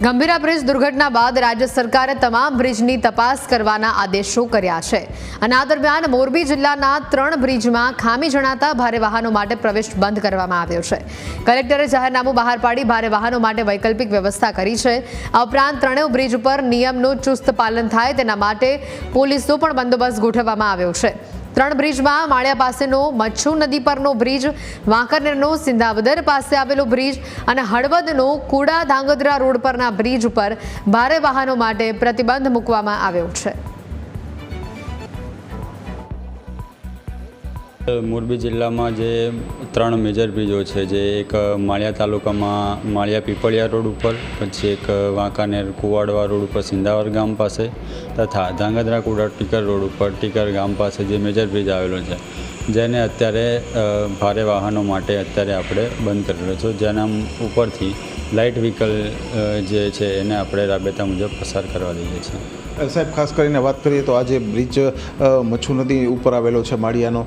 Gambhira bridge દુર્ઘટના બાદ રાજ્ય સરકારે તમામ બ્રિજની તપાસ કરવાના આદેશો કર્યા છે અને આ દરમિયાન મોરબી જિલ્લાના 3 બ્રિજમાં ખામી જણાતા ભારે વાહનો માટે પ્રવેશ બંધ કરવામાં આવ્યો છે। કલેક્ટરે જાહેરનામું બહાર પાડી ભારે વાહનો માટે વૈકલ્પિક વ્યવસ્થા કરી છે। આ ઉપરાંત ત્રણેય બ્રિજ ઉપર નિયમનું ચુસ્ત પાલન થાય તેના માટે પોલીસનો પણ બંદોબસ્ત ગોઠવવામાં આવ્યો છે। 3 બ્રિજમાં માળિયા પાસેનો મચ્છુ નદી પરનો બ્રિજ, વાંકાનેરનો સિંધાવદર પાસે આવેલો બ્રિજ અને હળવદનો કુડા ધાંગધ્રા રોડ પરના બ્રિજ ઉપર ભારે વાહનો માટે પ્રતિબંધ મૂકવામાં આવ્યો છે। મોરબી જિલ્લામાં જે 3 મેજર બ્રિજો છે, જે એક માળિયા તાલુકામાં માળિયા પીપળિયા રોડ ઉપર, પછી એક વાંકાનેર કુવાડવા રોડ ઉપર સિંધાવર ગામ પાસે તથા ધાંગધ્રા કુડા ટીકર રોડ ઉપર ટીકર ગામ પાસે જે મેજર બ્રિજ આવેલો છે, જેને અત્યારે ભારે વાહનો માટે અત્યારે આપણે બંધ કરેલો છે, જેના ઉપરથી લાઇટ વ્હીકલ જે છે એને આપણે રાબેતા મુજબ પસાર કરવા દઈએ છીએ। સાહેબ, ખાસ કરીને વાત કરીએ તો આજે બ્રિજ મચ્છુ નદી ઉપર આવેલો છે માળિયાનો,